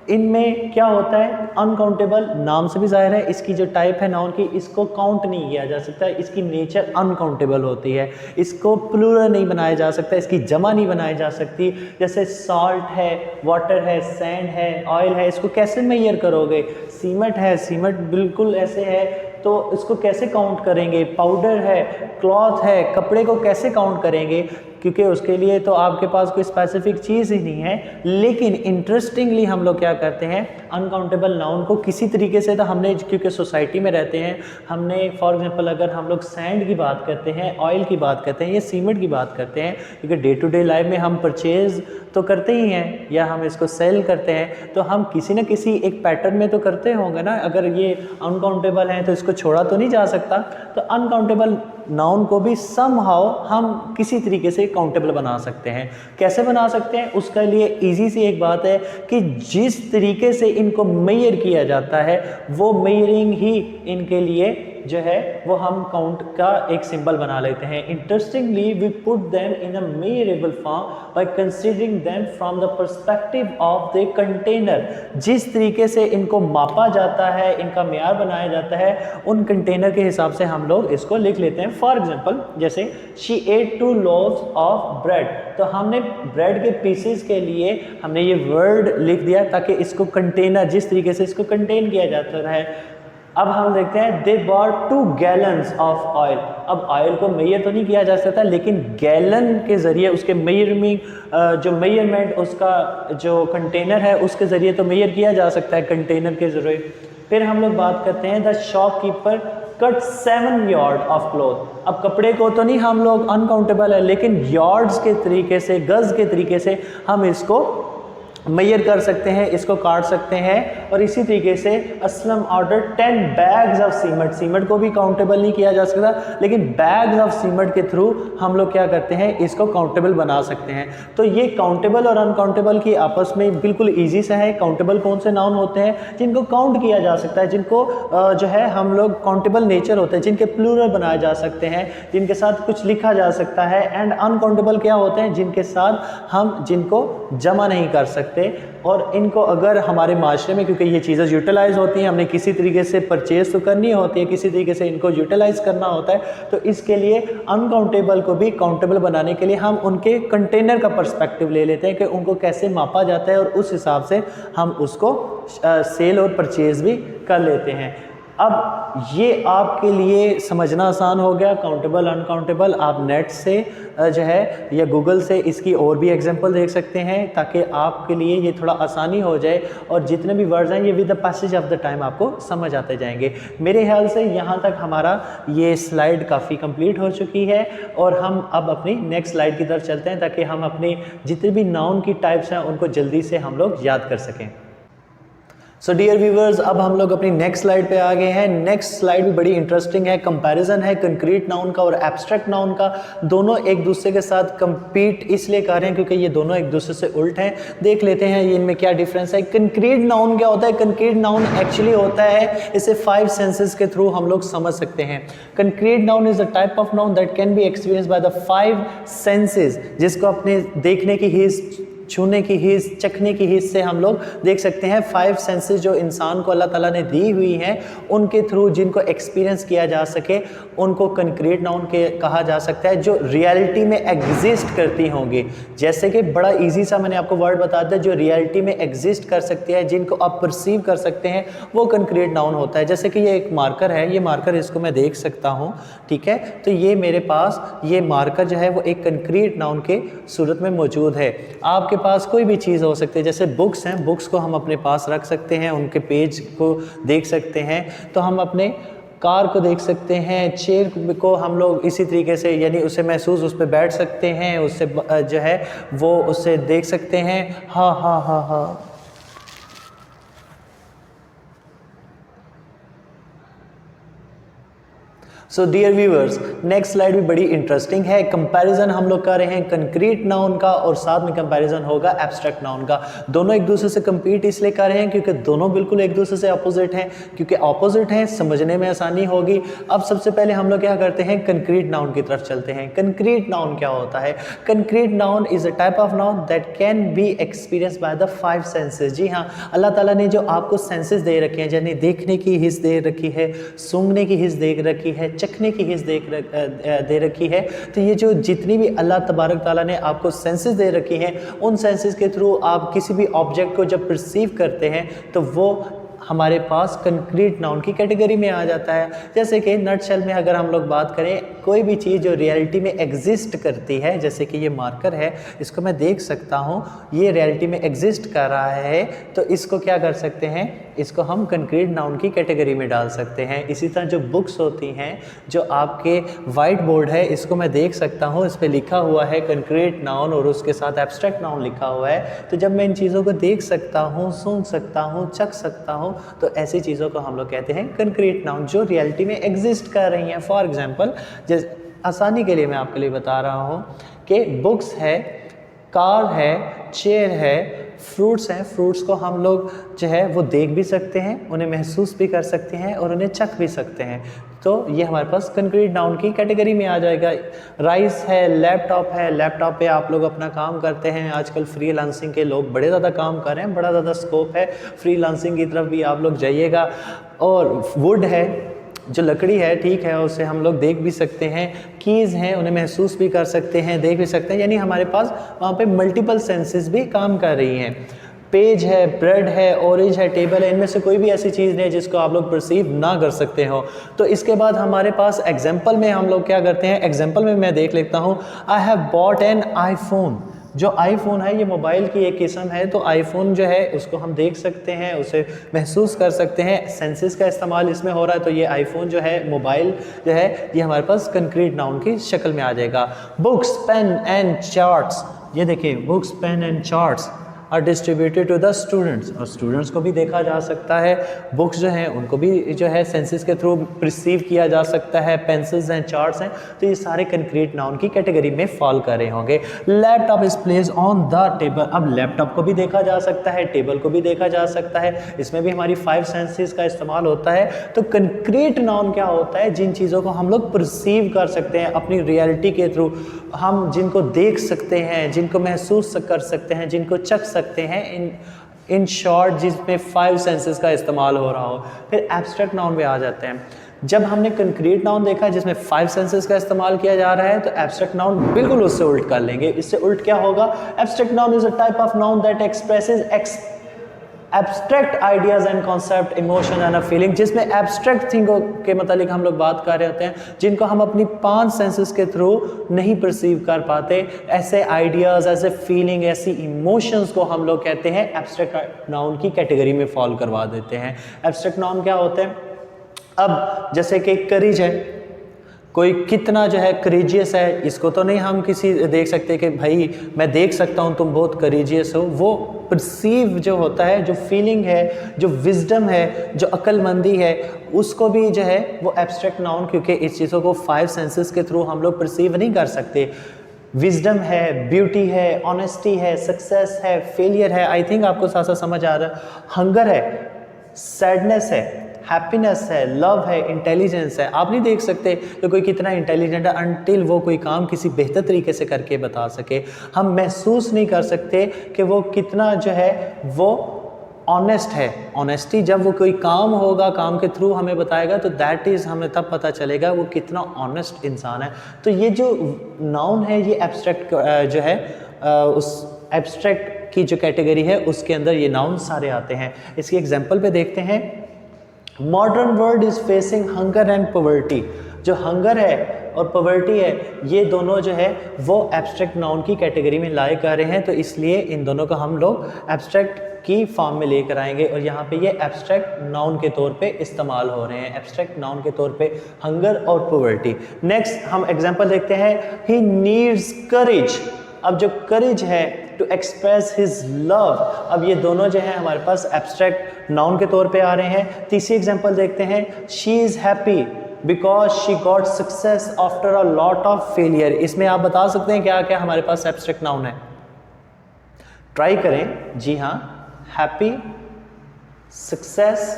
इनमें क्या होता है, अनकाउंटेबल नाम से भी जाहिर है, इसकी जो टाइप है नाउन की, इसको काउंट नहीं किया जा सकता, इसकी नेचर अनकाउंटेबल होती है, इसको प्लूरल नहीं बनाया जा सकता, इसकी जमा नहीं बनाई जा सकती। जैसे सॉल्ट है, वाटर है, सैंड है, ऑयल है, इसको कैसे मेजर करोगे, सीमेंट है, सीमेंट बिल्कुल ऐसे है तो इसको कैसे काउंट करेंगे, पाउडर है, क्लॉथ है, कपड़े को कैसे काउंट करेंगे, क्योंकि उसके लिए तो आपके पास कोई स्पेसिफिक चीज़ ही नहीं है। लेकिन इंटरेस्टिंगली हम लोग क्या करते हैं, अनकाउंटेबल नाउन को किसी तरीके से, तो हमने क्योंकि सोसाइटी में रहते हैं, हमने फॉर एग्जांपल अगर हम लोग सैंड की बात करते हैं, ऑयल की बात करते हैं या सीमेंट की बात करते हैं, क्योंकि डे टू डे लाइफ में हम परचेज तो करते ही हैं या हम इसको सेल करते हैं, तो हम किसी न किसी एक पैटर्न में तो करते होंगे ना। अगर ये अनकाउंटेबल है तो इसको छोड़ा तो नहीं जा सकता। तो अनकाउंटेबल नाउन को भी समहाउ हम किसी तरीके से काउंटेबल बना सकते हैं। कैसे बना सकते हैं, उसके लिए इजी सी एक बात है कि जिस तरीके से इनको मेजर किया जाता है वो मेजरिंग ही इनके लिए जो है वो हम काउंट का एक सिंबल बना लेते हैं। Interestingly we put them in a measurable form by considering them from the perspective of the container. जिस तरीके से इनको मापा जाता है, इनका मेयार बनाया जाता है, उन कंटेनर के हिसाब से हम लोग इसको लिख लेते हैं। फॉर एग्जांपल जैसे she ate 2 loaves of bread, तो हमने ब्रेड के पीसेस के लिए हमने ये वर्ड लिख दिया ताकि इसको कंटेनर, जिस तरीके से इसको कंटेन किया जाता है। अब हम देखते हैं they bought 2 gallons of oil. अब ऑयल को मेजर तो नहीं किया जा सकता, लेकिन गैलन के ज़रिए उसके जो मेजरमेंट उसका जो कंटेनर है उसके ज़रिए तो मेजर किया जा सकता है कंटेनर के ज़रिए। फिर हम लोग बात करते हैं the shopkeeper cut 7 yards of cloth. अब कपड़े को तो नहीं हम लोग अनकाउंटेबल है, लेकिन यार्ड्स के तरीके से, गज के तरीके से हम इसको मेजर कर सकते हैं, इसको काट सकते हैं। और इसी तरीके से Aslam order 10 bags of cement. Cement को भी काउंटेबल नहीं किया जा सकता, लेकिन बैग्स ऑफ सीमेंट के थ्रू हम लोग क्या करते हैं, इसको काउंटेबल बना सकते हैं। तो ये काउंटेबल और अनकाउंटेबल की आपस में बिल्कुल ईजी सा है। काउंटेबल कौन से नाउन होते हैं, जिनको काउंट किया जा सकता है, जिनको जो है हम लोग काउंटेबल नेचर होते हैं, जिनके प्लूरल बनाए जा सकते हैं, जिनके साथ कुछ लिखा जा सकता है। एंड अनकाउंटेबल क्या होते हैं, जिनके साथ हम जिनको जमा नहीं कर सकते। और इनको अगर हमारे माशरे में, क्योंकि ये चीज़ें यूटिलाइज होती हैं, हमने किसी तरीके से परचेज तो करनी होती है, किसी तरीके से इनको यूटिलाइज करना होता है, तो इसके लिए अनकाउंटेबल को भी काउंटेबल बनाने के लिए हम उनके कंटेनर का पर्सपेक्टिव ले लेते हैं कि उनको कैसे मापा जाता है, और उस हिसाब से हम उसको सेल और परचेज भी कर लेते हैं। अब ये आपके लिए समझना आसान हो गया, काउंटेबल अनकाउंटेबल। आप नेट से जो है या गूगल से इसकी और भी एग्जांपल देख सकते हैं, ताकि आपके लिए ये थोड़ा आसानी हो जाए, और जितने भी वर्ड्स हैं ये with the passage of the time आपको समझ आते जाएंगे। मेरे ख्याल से यहाँ तक हमारा ये स्लाइड काफ़ी कंप्लीट हो चुकी है, और हम अब अपनी नेक्स्ट स्लाइड की तरफ चलते हैं, ताकि हम अपने जितने भी नाउन की टाइप्स हैं उनको जल्दी से हम लोग याद कर सकें। सो डियर व्यूवर्स, अब हम लोग अपनी नेक्स्ट स्लाइड पे आ गए हैं। नेक्स्ट स्लाइड भी बड़ी इंटरेस्टिंग है। कंपैरिजन है कंक्रीट नाउन का और एब्स्ट्रैक्ट नाउन का। दोनों एक दूसरे के साथ कंपीट इसलिए कर रहे हैं क्योंकि ये दोनों एक दूसरे से उल्ट हैं। देख लेते हैं ये इनमें क्या डिफरेंस है। कंक्रीट नाउन क्या होता है? कंक्रीट नाउन एक्चुअली होता है, इसे 5 सेंसेस के थ्रू हम लोग समझ सकते हैं। Concrete noun is a type of noun that can be experience by the 5 senses, जिसको अपने देखने की हिस्स, छूने की हिस्स, चखने की हिस्स से हम लोग देख सकते हैं। 5 सेंसेस जो इंसान को अल्लाह ताला ने दी हुई हैं, उनके थ्रू जिनको एक्सपीरियंस किया जा सके उनको कंक्रीट नाउन के कहा जा सकता है, जो रियलिटी में एग्जिस्ट करती होंगी। जैसे कि बड़ा इजी सा मैंने आपको वर्ड बता दिया, जो रियलिटी में एग्जिस्ट कर सकती है, जिनको आप परसीव कर सकते हैं, वो कंक्रीट नाउन होता है। जैसे कि ये एक मार्कर है, ये मार्कर इसको मैं देख सकता हूँ, ठीक है। तो ये मेरे पास ये मार्कर जो है वो एक कंक्रीट नाउन के सूरत में मौजूद है। आपके पास कोई भी चीज़ हो सकती है, जैसे बुक्स हैं, बुक्स को हम अपने पास रख सकते हैं, उनके पेज को देख सकते हैं। तो हम अपने कार को देख सकते हैं, चेयर को हम लोग इसी तरीके से, यानी उसे महसूस, उस पर बैठ सकते हैं, उससे जो है वो उससे देख सकते हैं। हाँ हाँ हाँ हाँ। So dear viewers, next slide भी बड़ी इंटरेस्टिंग है। कंपैरिजन हम लोग कर रहे हैं कंक्रीट नाउन का, और साथ में कंपैरिजन होगा एब्स्ट्रैक्ट नाउन का। दोनों एक दूसरे से कंपीट इसलिए कर रहे हैं क्योंकि दोनों बिल्कुल एक दूसरे से अपोजिट हैं। क्योंकि अपोजिट हैं, समझने में आसानी होगी। अब सबसे पहले हम लोग क्या करते हैं, कंक्रीट नाउन की तरफ चलते हैं। कंक्रीट नाउन क्या होता है? Concrete noun is a type of noun that can be experience by the 5 senses. जी हाँ, अल्लाह ताला ने जो आपको सेंसेस दे रखे हैं, यानी देखने की हिस्स दे रखी है, सूंघने की हिस्स दे रखी है, चखने की हिस्स दे रखी है, तो ये जो जितनी भी अल्लाह तबारक ताला ने आपको सेंसेस दे रखी हैं, उन सेंसेस के थ्रू आप किसी भी ऑब्जेक्ट को जब परसीव करते हैं तो वो हमारे पास कंक्रीट नाउन की कैटेगरी में आ जाता है। जैसे कि नटशेल में अगर हम लोग बात करें, कोई भी चीज़ जो रियलिटी में एग्जिस्ट करती है, जैसे कि ये मार्कर है, इसको मैं देख सकता हूँ, ये रियलिटी में एग्जिस्ट कर रहा है, तो इसको क्या कर सकते हैं, इसको हम कंक्रीट नाउन की कैटेगरी में डाल सकते हैं। इसी तरह जो बुक्स होती हैं, जो आपके वाइट बोर्ड है, इसको मैं देख सकता हूँ, इस पर लिखा हुआ है कंक्रीट नाउन और उसके साथ एब्स्ट्रैक्ट नाउन लिखा हुआ है। तो जब मैं इन चीज़ों को देख सकता हूँ, सुन सकता हूँ, चख सकता हूँ, तो ऐसी चीज़ों को हम लोग कहते हैं कंक्रीट नाउन, जो रियलिटी में एग्जिस्ट कर रही हैं। फॉर एग्जाम्पल, जैसे आसानी के लिए मैं आपके लिए बता रहा हूँ कि बुक्स है, कार है, चेयर है, फ्रूट्स हैं, फ्रूट्स को हम लोग जो है वो देख भी सकते हैं, उन्हें महसूस भी कर सकते हैं और उन्हें चख भी सकते हैं। तो ये हमारे पास कंक्रीट नाउन की कैटेगरी में आ जाएगा। राइस है, लैपटॉप है, लैपटॉप पे आप लोग अपना काम करते हैं। आजकल फ्रीलांसिंग के लोग बड़े ज़्यादा काम कर रहे हैं, बड़ा ज़्यादा स्कोप है, फ्रीलांसिंग की तरफ भी आप लोग जाइएगा। और वुड है, जो लकड़ी है, ठीक है, उसे हम लोग देख भी सकते हैं। कीज़ हैं, उन्हें महसूस भी कर सकते हैं, देख भी सकते हैं, यानी हमारे पास वहाँ पे मल्टीपल सेंसेस भी काम कर रही हैं। पेज है, ब्रेड है, ऑरेंज है, टेबल है, इनमें से कोई भी ऐसी चीज़ नहीं है जिसको आप लोग परसीव ना कर सकते हो। तो इसके बाद हमारे पास एग्जाम्पल में हम लोग क्या करते हैं, एग्जाम्पल में मैं देख लेता हूँ, आई हैव बॉट एन आईफोन। जो आईफोन है ये मोबाइल की एक किस्म है, तो आईफोन जो है उसको हम देख सकते हैं, उसे महसूस कर सकते हैं, सेंसेस का इस्तेमाल इसमें हो रहा है। तो ये आईफोन जो है, मोबाइल जो है, ये हमारे पास कंक्रीट नाउन की शक्ल में आ जाएगा। बुक्स, पेन एंड चार्ट्स, ये देखिए, books, pen and charts are distributed to the students, और स्टूडेंट्स को भी देखा जा सकता है। बुक्स जो हैं उनको भी जो है सेंसेस के थ्रू रिसीव किया जा सकता है। पेंसिल्स हैं, चार्ट्स हैं, तो ये सारे कंक्रीट नाउन की कैटेगरी में फॉल कर रहे होंगे। Laptop is place on the table, अब लैपटॉप को भी देखा जा सकता है, टेबल को भी देखा जा सकता है, इसमें भी हमारी 5 सेंसेस का इस्तेमाल होता है। तो कंक्रीट नाउन क्या होता है, जिन चीज़ों को हम लोग परसीव कर सकते हैं अपनी रियलिटी के थ्रू, हम जिनको देख सकते हैं, जिनको महसूस कर सकते हैं, जिनको चख सकते हैं, इन शॉर्ट जिसमें 5 सेंसेस का इस्तेमाल हो रहा हो। फिर एब्स्ट्रैक्ट नाउन पे आ जाते हैं। जब हमने कंक्रीट नाउन देखा जिसमें 5 सेंसेस का इस्तेमाल किया जा रहा है, तो एब्स्ट्रैक्ट नाउन बिल्कुल उससे उल्ट कर लेंगे। इससे उल्ट क्या होगा, abstract noun is a type of noun that expresses abstract ideas and concept, emotion and a feeling, जिसमें एब्स्ट्रैक्ट थिंगों के मतलब हम लोग बात कर रहे होते हैं, जिनको हम अपनी 5 सेंसेस के थ्रू नहीं परसीव कर पाते। ऐसे आइडियाज, ऐसे फीलिंग, ऐसी इमोशंस को हम लोग कहते हैं एब्स्ट्रैक्ट नाउन की कैटेगरी में फॉल करवा देते हैं। एब्स्ट्रैक्ट नाउन क्या होते हैं, अब जैसे कि करेज है, कोई कितना जो है करेजियस है, इसको तो नहीं हम किसी देख सकते कि भाई मैं देख सकता हूँ तुम बहुत करेजियस हो। वो परसीव जो होता है, जो फीलिंग है, जो विजडम है, जो अक्लमंदी है, उसको भी जो है वो एब्स्ट्रैक्ट नाउन, क्योंकि इस चीज़ों को 5 सेंसेस के थ्रू हम लोग परसीव नहीं कर सकते। विजडम है, ब्यूटी है, ऑनेस्टी है, सक्सेस है, फेलियर है, आई थिंक आपको साथ साथ समझ आ रहा है। हंगर है, सैडनेस है, हैप्पीनेस है, लव है, इंटेलिजेंस है। आप नहीं देख सकते कि कोई कितना इंटेलिजेंट है अनटिल वो कोई काम किसी बेहतर तरीके से करके बता सके। हम महसूस नहीं कर सकते कि वो कितना जो है वो ऑनेस्ट है। ऑनेस्टी जब वो कोई काम होगा, काम के थ्रू हमें बताएगा, तो दैट इज़ हमें तब पता चलेगा वो कितना ऑनेस्ट इंसान है। तो ये जो नाउन है, ये एब्स्ट्रैक्ट जो है उस एब्स्ट्रैक्ट की जो कैटेगरी है उसके अंदर ये नाउन सारे आते हैं। इसकी एग्जांपल पे देखते हैं। Modern world is facing hunger and poverty. जो हंगर है और पॉवर्टी है, ये दोनों जो है वो एब्स्ट्रैक्ट नाउन की कैटेगरी में लाए कर रहे हैं, तो इसलिए इन दोनों को हम लोग एब्स्ट्रैक्ट की फॉर्म में लेकर आएंगे और यहाँ पे ये एब्स्ट्रैक्ट नाउन के तौर पे इस्तेमाल हो रहे हैं। एब्स्ट्रैक्ट नाउन के तौर पे हंगर और पॉवर्टी। नेक्स्ट हम एग्जांपल देखते हैं। ही नीड्स करेज। अब जो करेज है टू एक्सप्रेस हिज लव, अब ये दोनों जो है हमारे पास एब्स्ट्रैक्ट नाउन के तौर पे आ रहे हैं। तीसरी एग्जांपल देखते हैं। She is happy because she got success after a lot of failure. इसमें आप बता सकते हैं क्या क्या हमारे पास एब्स्ट्रैक्ट नाउन है, ट्राई करें। जी हाँ, हैप्पी, सक्सेस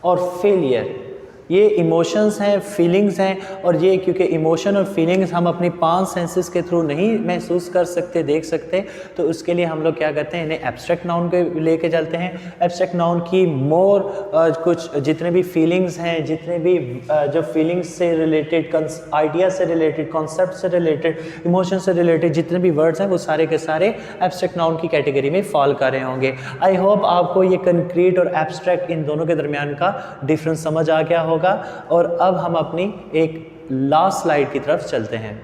और फेलियर, ये इमोशंस हैं, फीलिंग्स हैं, और ये क्योंकि इमोशन और फीलिंग्स हम अपनी 5 सेंसेस के थ्रू नहीं महसूस कर सकते, देख सकते, तो उसके लिए हम लोग क्या करते हैं, इन्हें एब्स्ट्रैक्ट नाउन के लेके चलते हैं। एब्स्ट्रैक्ट नाउन की मोर कुछ जितने भी फीलिंग्स हैं, जितने भी जो फीलिंग्स से रिलेटेड, आइडिया से रिलेटेड, कॉन्सेप्ट से रिलेटेड, इमोशन से रिलेटेड जितने भी वर्ड्स हैं वो सारे के सारे एब्स्ट्रैक्ट नाउन की कैटेगरी में फॉल कर रहे होंगे। आई होप आपको ये कंक्रीट और एब्स्ट्रैक्ट इन दोनों के दरमियान का डिफरेंस समझ आ गया होगा। और अब हम अपनी एक लास्ट स्लाइड की तरफ चलते हैं।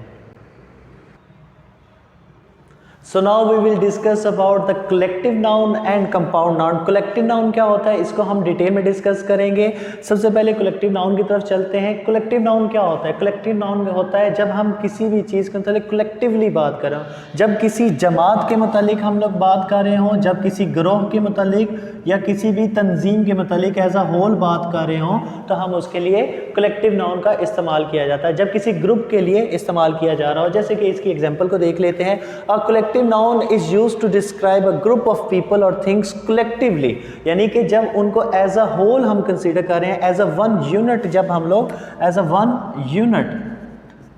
So now we will discuss about the collective noun and compound noun। collective noun क्या होता है, इसको हम डिटेल में डिस्कस करेंगे। सबसे पहले collective noun की तरफ चलते हैं। collective noun क्या होता है? collective noun में होता है जब हम किसी भी चीज़ के मतलब collectively बात कर रहे हो, जब किसी जमात के मुतालिक हम लोग बात कर रहे हों, जब किसी ग्रोह के मुतालिक या किसी भी तंजीम के मुतालिक एज अ होल बात कर रहे हों, तो हम उसके लिए collective noun का इस्तेमाल किया जाता है। जब किसी ग्रुप के लिए इस्तेमाल किया जा रहा हो, जैसे कि इसकी एग्जाम्पल को देख लेते हैं। collective noun is used to describe a group of people or things collectively, यानी कि जब उनको एज अ होल हम कंसीडर कर रहे हैं, एज अ वन यूनिट, जब हम लोग एज अ वन यूनिट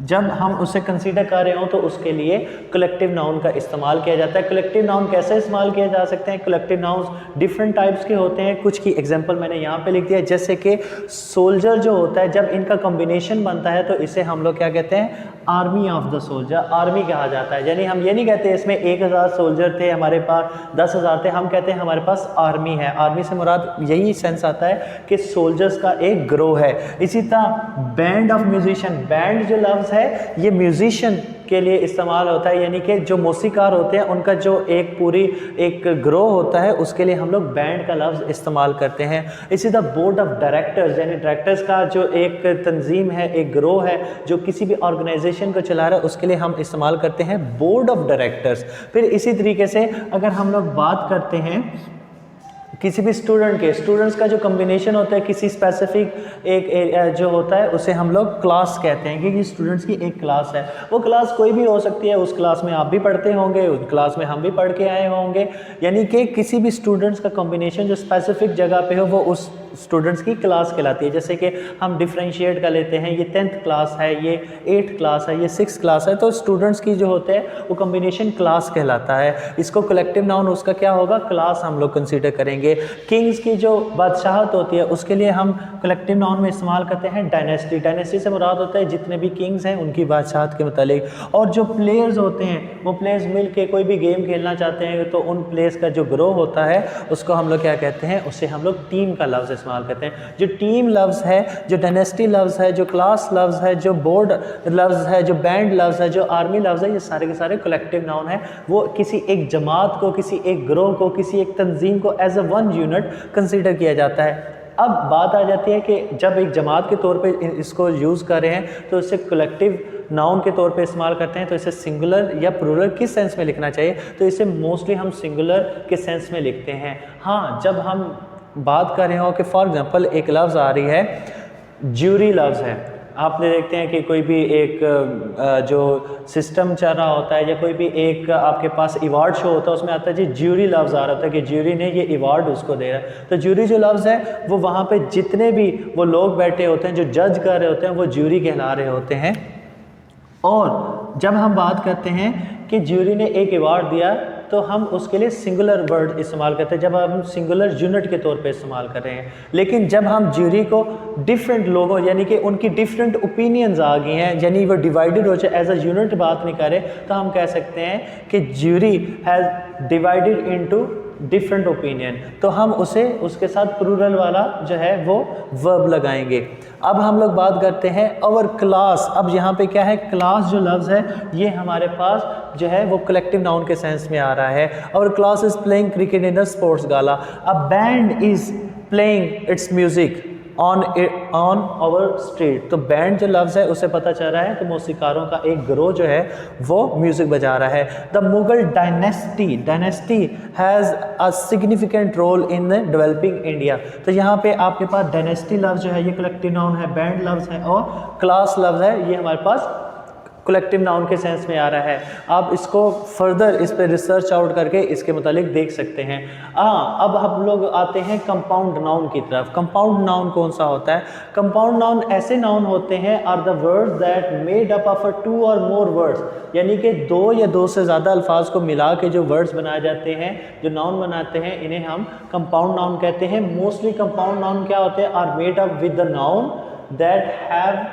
जब हम उसे कंसीडर कर रहे हो तो उसके लिए कलेक्टिव नाउन का इस्तेमाल किया जाता है। कलेक्टिव नाउन कैसे इस्तेमाल किए जा सकते हैं? कलेक्टिव नाउन्स डिफरेंट टाइप्स के होते हैं, कुछ की एग्जांपल मैंने यहाँ पे लिख दिया है। जैसे कि सोल्जर जो होता है, जब इनका कॉम्बिनेशन बनता है तो इसे हम लोग क्या कहते हैं? Army of the soldier, army कहा जाता है। यानी हम ये नहीं कहते इसमें 1000 सोल्जर थे, हमारे पास 10,000 थे, हम कहते हैं हमारे पास आर्मी है। आर्मी से मुराद यही सेंस आता है कि सोल्जर्स का एक ग्रोह है। इसी तरह बैंड ऑफ म्यूजिशियन, बैंड जो लफ्ज़ है ये म्यूजिशियन के लिए इस्तेमाल होता है, यानी कि जो मौसीकार होते हैं उनका जो एक पूरी एक ग्रोह होता है, उसके लिए हम लोग बैंड का लफ्ज़ इस्तेमाल करते हैं। इसी तरह बोर्ड ऑफ डायरेक्टर्स, यानी डायरेक्टर्स का जो एक तंजीम है, एक ग्रोह है जो किसी भी ऑर्गेनाइजेशन को चला रहा है, उसके लिए हम इस्तेमाल करते हैं बोर्ड ऑफ डायरेक्टर्स। फिर इसी तरीके से अगर हम लोग बात करते हैं किसी भी स्टूडेंट के, स्टूडेंट्स का जो कॉम्बिनेशन होता है किसी स्पेसिफिक एक जो होता है उसे हम लोग क्लास कहते हैं, क्योंकि स्टूडेंट्स की एक क्लास है। वो क्लास कोई भी हो सकती है, उस क्लास में आप भी पढ़ते होंगे, उस क्लास में हम भी पढ़ के आए होंगे, यानी कि किसी भी स्टूडेंट्स का कॉम्बिनेशन जो स्पेसिफिक जगह पे हो वो उस स्टूडेंट्स की क्लास कहलाती है। जैसे कि हम डिफ्रेंशिएट कर लेते हैं, ये 10th क्लास है, ये 8th क्लास है, ये 6th क्लास है, तो स्टूडेंट्स की जो होते हैं वो कॉम्बिनेशन क्लास कहलाता है। इसको कलेक्टिव नाउन उसका क्या होगा? क्लास हम लोग कंसीडर करेंगे। किंग्स की जो बादशाहत होती है उसके लिए हम कलेक्टिव नाउन में इस्तेमाल करते हैं डायनेस्टी। डायनेस्टी से मुराद होता है जितने भी किंग्स हैं उनकी बादशाहत के मुतालिक। और जो प्लेयर्स होते हैं वो प्लेयर्स मिल के कोई भी गेम खेलना चाहते हैं तो उन प्लेयर्स का जो ग्रोह होता है उसको हम लोग क्या कहते हैं? उसे हम लोग टीम का लफ्ज़ इस्तेमाल करते हैं। जो टीम लफ्ज़ है, जो डायनेस्टी लफ्ज़ है, जो क्लास लफ्ज़ है, जो बोर्ड लफ्ज़ है, जो बैंड लफ्ज़ है, जो आर्मी लफ्ज़ है, ये सारे के सारे कलेक्टिव नाउन है। वो किसी एक जमात को, किसी एक ग्रोह को, किसी एक तंजीम को as a one unit consider किया जाता है। अब बात आ जाती है कि जब एक जमात के तौर पे इसको यूज़ कर रहे हैं तो इसे कलेक्टिव नाउन के तौर पे इस्तेमाल करते हैं, तो इसे सिंगुलर या प्लूरल किस सेंस में लिखना चाहिए? तो इसे मोस्टली हम सिंगुलर के सेंस में लिखते हैं। हाँ, जब हम बात कर रहे हो कि फॉर एग्जांपल एक लफ्ज़ आ रही है, ज्यूरी लफ्ज़ है, आपने देखते हैं कि कोई भी एक जो सिस्टम चल रहा होता है या कोई भी एक आपके पास अवार्ड शो होता है, उसमें आता है जी ज्यूरी लफ्ज़ आ रहा होता है कि ज्यूरी ने ये अवार्ड उसको दे रहा है। तो ज्यूरी जो लफ्ज़ है वो वहाँ पे जितने भी वो लोग बैठे होते हैं जो जज कर रहे होते हैं वो ज्यूरी कहला रहे होते हैं। और जब हम बात करते हैं कि ज्यूरी ने एक अवार्ड दिया तो हम उसके लिए सिंगुलर वर्ड इस्तेमाल करते हैं, जब हम सिंगुलर यूनिट के तौर पे इस्तेमाल कर रहे हैं। लेकिन जब हम ज्यूरी को डिफरेंट लोगों यानी कि उनकी डिफरेंट ओपिनियंस आ गई हैं, यानी वो डिवाइडेड हो जाए, एज अ यूनिट बात नहीं करे, तो हम कह सकते हैं कि jury has divided into different opinion, तो हम उसे उसके साथ प्लूरल वाला जो है वो वर्ब लगाएंगे। अब हम लोग बात करते हैं अवर क्लास। अब यहाँ पे क्या है? क्लास जो लफ्ज़ है ये हमारे पास जो है वो कलेक्टिव नाउन के सेंस में आ रहा है। Our class is playing cricket in a sports gala. A band is playing its music on our street. तो बैंड जो लफ्ज़ है उसे पता चल रहा है कि मौसीकारों का एक ग्रोह जो है वो म्यूज़िक बजा रहा है। The Mughal dynasty has a significant role in developing India. तो यहाँ पे आपके पास डायनेस्टी लफ्ज़ जो है ये कलेक्टिव नाउन है, बैंड लफ्ज़ है और क्लास लफ्ज़ है ये हमारे पास कलेक्टिव नाउन के सेंस में आ रहा है। आप इसको फर्दर इस पे रिसर्च आउट करके इसके मुतालिक देख सकते हैं। अब हम लोग आते हैं कंपाउंड नाउन की तरफ। कंपाउंड नाउन कौन सा होता है? कंपाउंड नाउन ऐसे नाउन होते हैं are the words that made up of 2 or more words, यानी कि 2 या 2 से ज़्यादा अल्फाज को मिला के जो वर्ड्स बनाए जाते हैं, जो नाउन बनाते हैं, इन्हें हम कंपाउंड नाउन कहते हैं। मोस्टली कंपाउंड नाउन क्या होते हैं? Are made up with the noun that have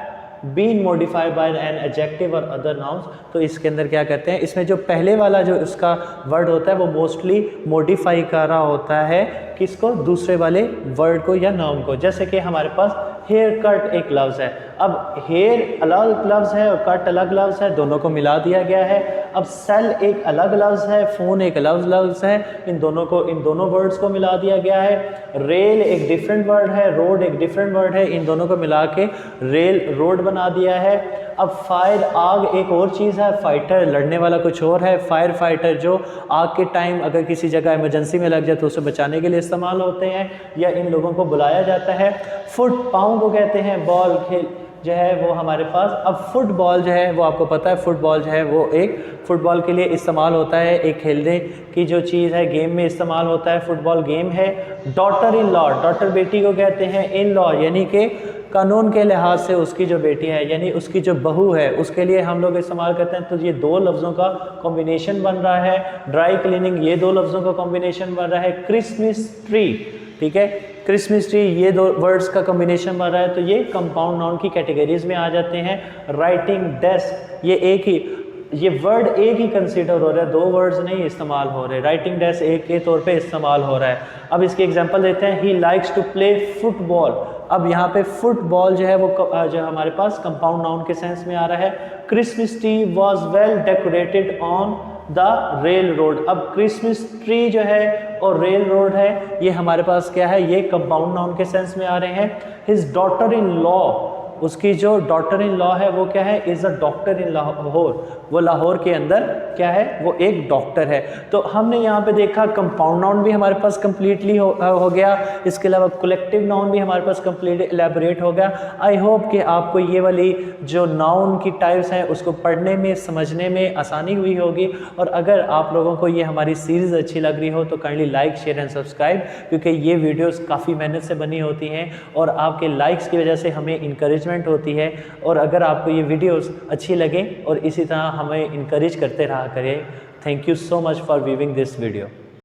been modified by an adjective or other nouns. तो इसके अंदर क्या कहते हैं, इसमें जो पहले वाला जो उसका वर्ड होता है वो मोस्टली मॉडिफाई कर रहा होता है किसको? दूसरे वाले वर्ड को या नाउन को। जैसे कि हमारे पास हेयर कट एक लफ्ज़ है, अब हेयर अलग लफ्ज़ है और कट अलग लफ्ज़ है, दोनों को मिला दिया गया है। अब सेल एक अलग लफ्ज़ है, फ़ोन एक अलग लफ्ज़ है, इन दोनों वर्ड्स को मिला दिया गया है। रेल एक डिफरेंट वर्ड है, रोड एक डिफरेंट वर्ड है, इन दोनों को मिला के रेल रोड बना दिया है। अब फायर आग एक और चीज़ है, फाइटर लड़ने वाला कुछ और है। फायर फाइटर जो आग के टाइम अगर किसी जगह इमरजेंसी में लग जाए तो उसे बचाने के लिए इस्तेमाल होते हैं या इन लोगों को बुलाया जाता है। फुट पाँव को कहते हैं, बॉल खेल जो है वो हमारे पास। अब फुटबॉल जो है वो आपको पता है, फुटबॉल जो है वो एक फुटबॉल के लिए इस्तेमाल होता है, एक खेलने की जो चीज़ है गेम में इस्तेमाल होता है, फुटबॉल गेम है। डॉटर इन लॉ, डॉटर बेटी को कहते हैं। इन लॉ यानी कि कानून के लिहाज से उसकी जो बेटी है यानी उसकी जो बहू है उसके लिए हम लोग इस्तेमाल करते हैं। तो ये 2 लफ्ज़ों का कॉम्बिनेशन बन रहा है। ड्राई क्लीनिंग ये 2 लफ्ज़ों का कॉम्बिनेशन बन रहा है। क्रिसमस ट्री, ठीक है, क्रिसमस ट्री ये 2 वर्ड्स का कॉम्बिनेशन बन रहा है। तो ये कंपाउंड नाउन की कैटेगरीज में आ जाते हैं। राइटिंग डेस्क ये वर्ड एक ही कंसीडर हो रहा है, 2 वर्ड्स नहीं इस्तेमाल हो रहे। राइटिंग डेस्क एक के तौर पे इस्तेमाल हो रहा है। अब इसकी एग्जांपल देते हैं। He likes to play football. अब यहाँ पे फुटबॉल जो है वो जो हमारे पास कंपाउंड नाउन के सेंस में आ रहा है। Christmas tree was well decorated on the rail road. अब क्रिसमस ट्री जो है और रेल रोड है ये हमारे पास क्या है? ये कंपाउंड नाउन के सेंस में आ रहे हैं। हिज डॉटर इन लॉ, उसकी जो डॉटर इन लॉ है वो क्या है? इज़ अ डॉक्टर इन लाहौर। वो लाहौर के अंदर क्या है? वो एक डॉक्टर है। तो हमने यहाँ पे देखा कंपाउंड नाउन भी हमारे पास कम्प्लीटली हो गया, इसके अलावा कलेक्टिव नाउन भी हमारे पास कम्प्लीट एलेबोरेट हो गया। आई होप कि आपको ये वाली जो नाउन की टाइप्स हैं उसको पढ़ने में समझने में आसानी हुई होगी। और अगर आप लोगों को ये हमारी सीरीज़ अच्छी लग रही हो तो kindly like share and subscribe, क्योंकि ये वीडियोज़ काफ़ी मेहनत से बनी होती हैं और आपके लाइक्स की वजह से हमें इंकरेजमेंट होती है। और अगर आपको ये वीडियोज़ अच्छी लगे और इसी तरह हमें इनकरेज करते रहा करें। Thank you so much for viewing this video.